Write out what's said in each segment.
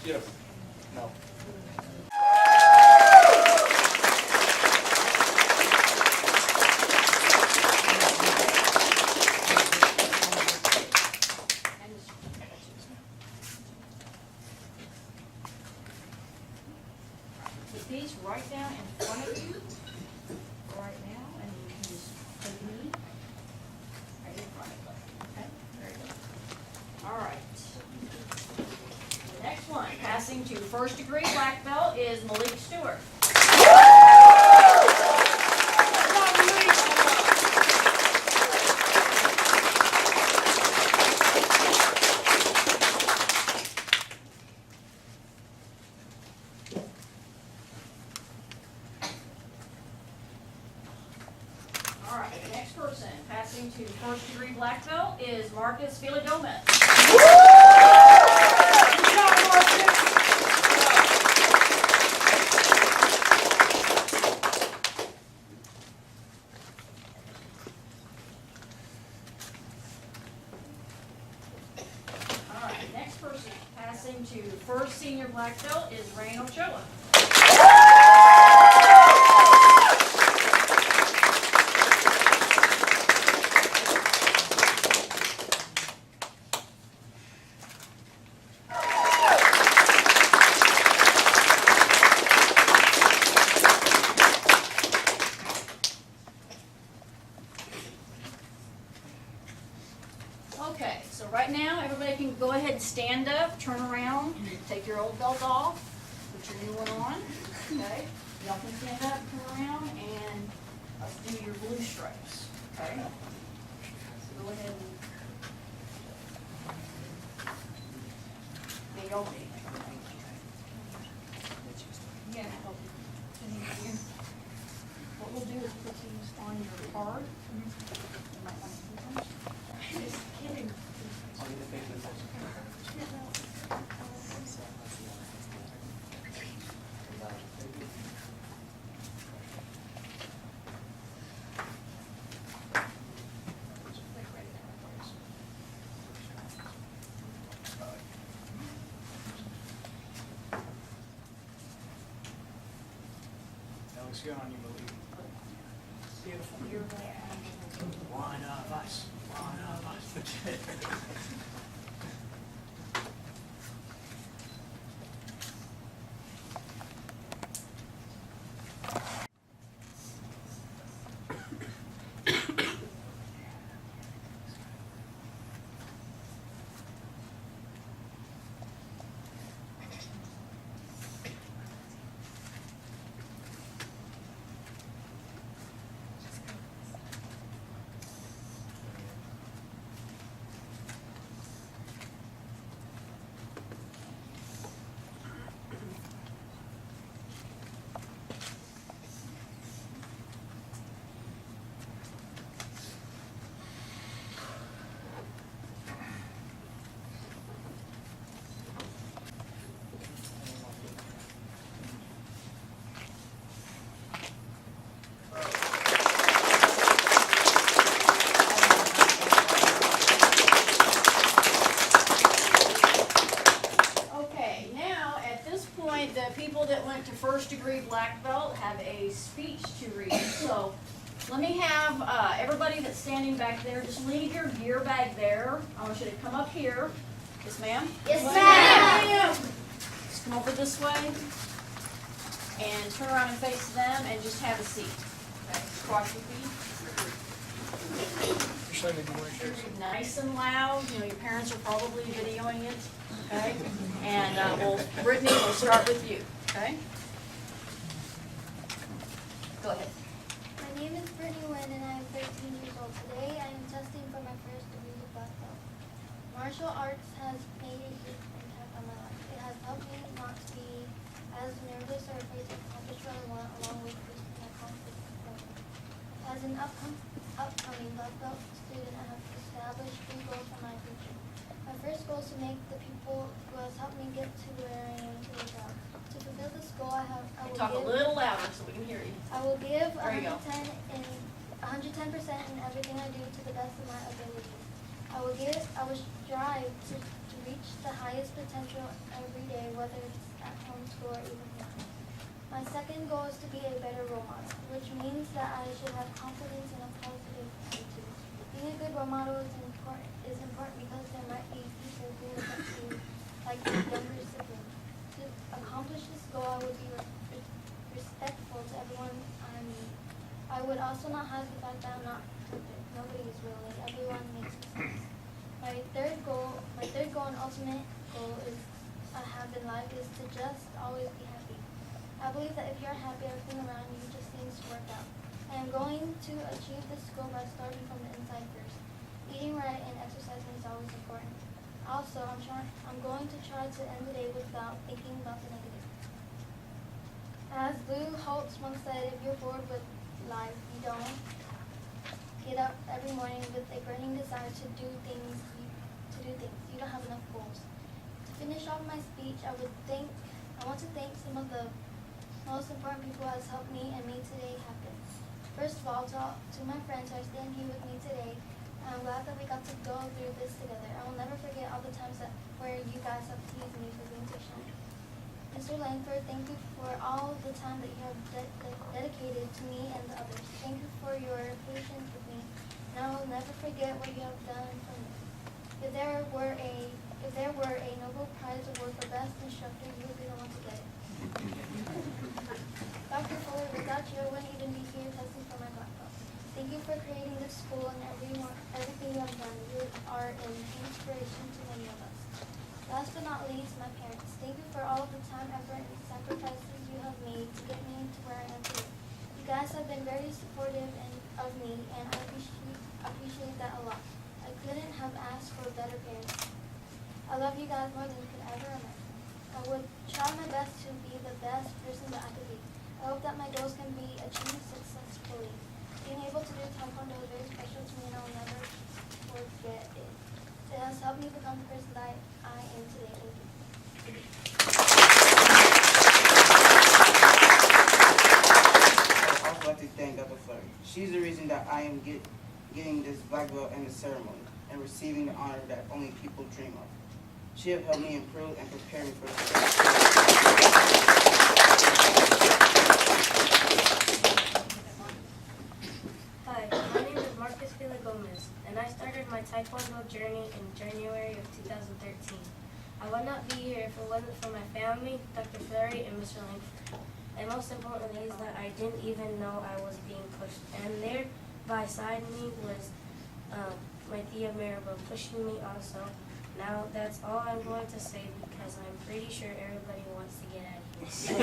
Yes. No. Put these right down in front of you right now, and you can just put a knee right in front of you. Okay, very good. All right. The next one, passing to first degree black belt, is Malik Stewart. All right, the next person passing to first degree black belt is Marcus Villadoma. All right, next person passing to first senior black belt is Rain Ochoa. Okay, so right now, everybody can go ahead and stand up, turn around, take your old belt off, put your new one on, okay? Y'all can stand up, turn around, and let's do your blue stripes, okay? So go ahead and... Yeah, y'all ready? Yeah, help you. What we'll do is put these on your card. You might want to keep them. Just kidding. That looks good on you, Malik. Beautiful. You're there. One of us. One of us. The people that went to first degree black belt have a speech to read. So let me have everybody that's standing back there, just leave your gear bag there. I want you to come up here. Yes, ma'am? Yes, ma'am. Just come over this way and turn around and face them and just have a seat. Okay, cross your feet. Nice and loud. You know, your parents are probably videoing it. Okay? And well, Brittany, we'll start with you. Okay? Go ahead. My name is Britney and I am 13 years old. Today I am testing for my first degree of black belt. Martial arts has made a huge impact on my life. It has helped me not to be as nervous or afraid to accomplish what I want, along with boosting my confidence. As an upcoming black belt student, I have established 3 goals for my future. My first goal is to make the people who has helped me get to where I am feel proud. To fulfill this goal, I will Talk a little louder so we can hear you. I will give There you go. 110% in everything I do to the best of my ability. I I will strive to reach the highest potential every day, whether it's at home, school, or even beyond. My second goal is to be a better role model, which means that I should have confidence and a positive attitude. Being a good role model is important because there might be people who look up to you like your younger sibling. To accomplish this goal, I would be respectful to everyone I meet. I would also not hide the fact that I'm not perfect. Nobody is really. Everyone makes mistakes. My third goal and ultimate goal I have in life is to just always be happy. I believe that if you're happy, everything around you just seems to work out. I am going to achieve this goal by starting from the inside first. Eating right and exercising is always important. Also, I'm going to try to end the day without thinking about the negative. As Lou Holtz once said, if you're bored with life, you don't get up every morning with a burning desire to do things. You don't have enough goals. To finish off my speech, I want to thank some of the most important people who has helped me and made today happen. First of all, to my friends who are standing here with me today, I'm glad that we got to go through this together. I will never forget all the times where you guys have teased me for being so shy. Mr. Langford, thank you for all the time that you have dedicated to me and the others. Thank you for your patience with me, and I will never forget what you have done for me. If there were a Nobel Prize award for best instructor, you would be the one to get it. Dr. Fuller, without you, I wouldn't even be here testing for my black belt. Thank you for creating this school and everything you have done. You are an inspiration to many of us. Last but not least, my parents. Thank you for all of the time, effort, and sacrifices you have made to get me to where I am today. You guys have been very supportive of me, and I appreciate that a lot. I couldn't have asked for better parents. I love you guys more than you could ever imagine. I would try my best to be the best person that I could be. I hope that my goals can be achieved successfully. Being able to do taekwondo is very special to me, and I'll never forget it. It has helped me become the person that I am today. Thank you. I'd also like to thank Dr. Flurry. She's the reason that I am getting this black belt in the ceremony and receiving the honor that only people dream of. She has helped me improve and prepare me for success. Hi, my name is Marcus Villa Gomez, and I started my Taekwondo journey in January of 2013. I would not be here if it wasn't for my family, Dr. Flurry, and Mr. Langford. And most importantly is that I didn't even know I was being pushed. And there beside me was my Tia Maribel pushing me also. Now that's all I'm going to say because I'm pretty sure everybody wants to get out of here.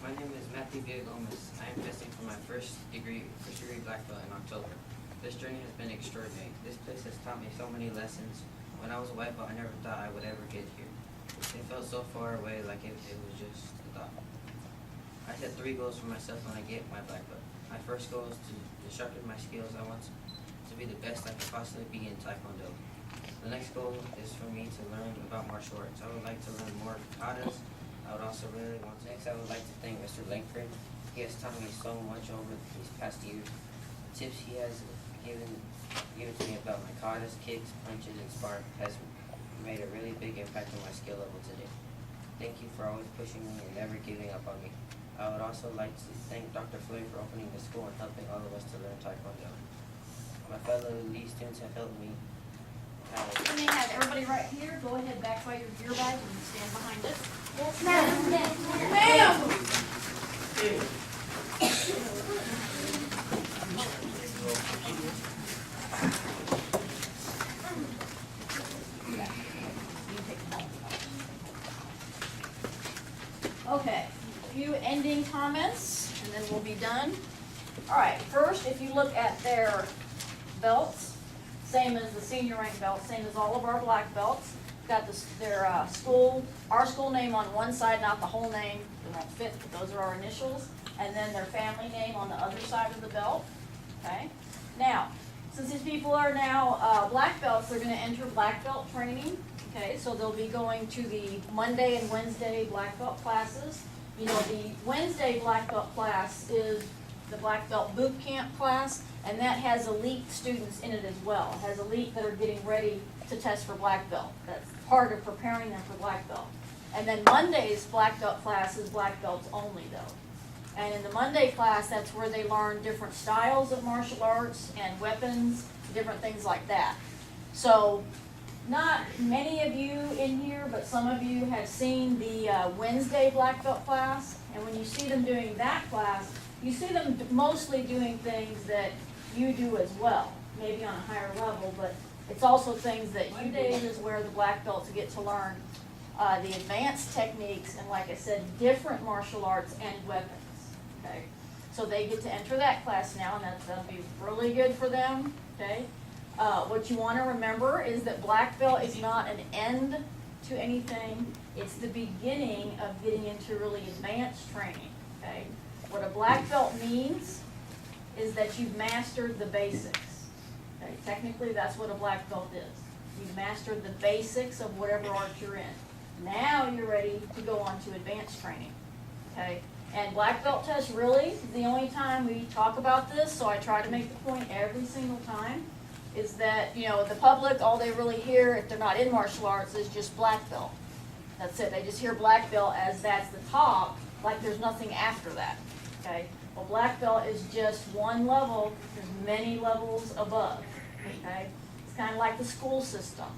My name is Matthew Villa-Gomez. I am testing for my first degree black belt in October. This journey has been extraordinary. This place has taught me so many lessons. When I was a white belt, I never thought I would ever get here. It felt so far away, like it was just a thought. I set 3 goals for myself when I get my black belt. My first goal is to sharpen my skills. I want to be the best I could possibly be in Taekwondo. The next goal is for me to learn about martial arts. I would like to learn more katas. I would also really want to. Next, I would like to thank Mr. Langford. He has taught me so much over these past years. The tips he has given to me about my katas, kicks, punches, and spark has made a really big impact on my skill level today. Thank you for always pushing me and never giving up on me. I would also like to thank Dr. Floyd for opening the school and helping all of us to learn Taekwondo. My fellow Lee students have helped me. We may have everybody right here. Go ahead, back by your gear bag and stand behind it. Yes, ma'am. Ma'am! Okay, a few ending comments, and then we'll be done. All right, first, if you look at their belts, same as the senior rank belt, same as all of our black belts. Got their our school name on one side, not the whole name. It won't fit, but those are our initials. And then their family name on the other side of the belt. Okay. Now, since these people are now black belts, they're going to enter black belt training. Okay, so they'll be going to the Monday and Wednesday black belt classes. You know, the Wednesday black belt class is the black belt boot camp class, and that has elite students in it as well. It has elite that are getting ready to test for black belt. That's part of preparing them for black belt. And then Monday's black belt class is black belts only though. And in the Monday class, that's where they learn different styles of martial arts and weapons, different things like that. So not many of you in here, but some of you have seen the Wednesday black belt class. And when you see them doing that class, you see them mostly doing things that you do as well, maybe on a higher level, but it's also things that you do. Is where the black belts get to learn the advanced techniques and, like I said, different martial arts and weapons. Okay, so they get to enter that class now, and that'll be really good for them. Okay, what you want to remember is that black belt is not an end to anything. It's the beginning of getting into really advanced training. Okay, what a black belt means is that you've mastered the basics. Okay, technically that's what a black belt is. You've mastered the basics of whatever art you're in. Now you're ready to go on to advanced training. Okay. And black belt test really is the only time we talk about this, so I try to make the point every single time, is that, you know, the public, all they really hear if they're not in martial arts is just black belt. That's it. They just hear black belt as that's the top, like there's nothing after that. Okay? Well, black belt is just one level. There's many levels above. Okay? It's kind of like the school system.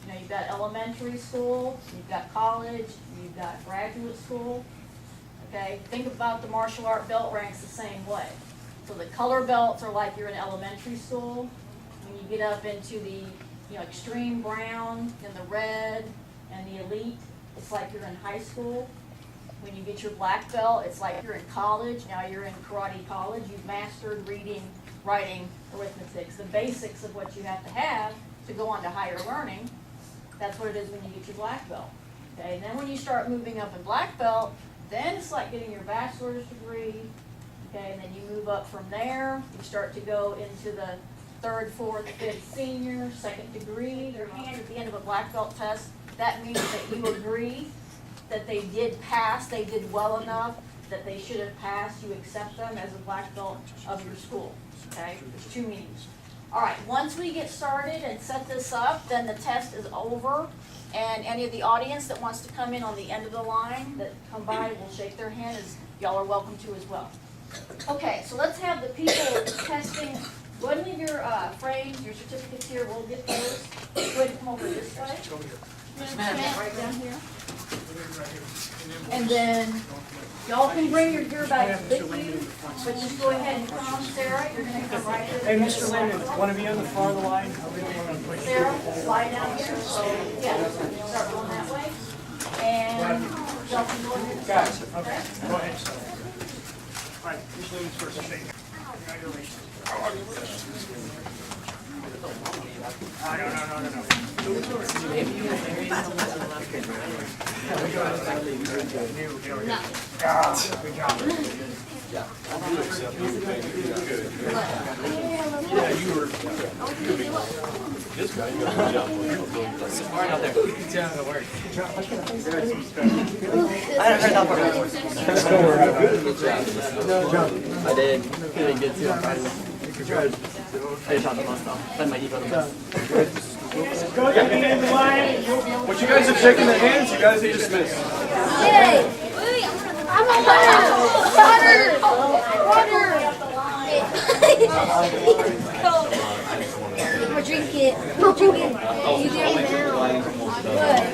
You know, you've got elementary school, you've got college, you've got graduate school. Okay, think about the martial art belt ranks the same way. So the color belts are like you're in elementary school. When you get up into the, you know, extreme brown and the red and the elite, it's like you're in high school. When you get your black belt, it's like you're in college. Now you're in karate college. You've mastered reading, writing, arithmetic, the basics of what you have to go on to higher learning. That's what it is when you get your black belt. Okay, and then when you start moving up in black belt, then it's like getting your bachelor's degree, okay, and then you move up from there. You start to go into the 3rd, 4th, 5th senior, 2nd degree. Your hand at the end of a black belt test, that means that you agree that they did pass, they did well enough, that they should have passed. You accept them as a black belt of your school, okay? There's 2 meanings. All right, once we get started and set this up, then the test is over. And any of the audience that wants to come in on the end of the line that come by will shake their hand, as y'all are welcome to as well. Okay, so let's have the people testing. Go ahead and leave your frames, your certificates here. We'll get those. Go ahead and come over this way. Right down here. And then y'all can bring your gear bags with you, but just go ahead and come, Sarah. You're going to come right here. Hey, Mr. Landon, want to be on the far of the line? I really want to push Sarah, slide down here. So, yeah, start going that way. And y'all can go ahead. Guys, okay, go ahead. All right, Mr. Landon's first. Congratulations. This guy, you got a jump. It's hard out there. Good job at work. I haven't heard that part before. I did. Couldn't get to it. I just shot the most off. Let my ego the best. Go get me in the line. What you guys are shaking the hands, you guys are dismissed. Yay! I'm on water! I'll drink it. I'll drink it. You do it now. Good.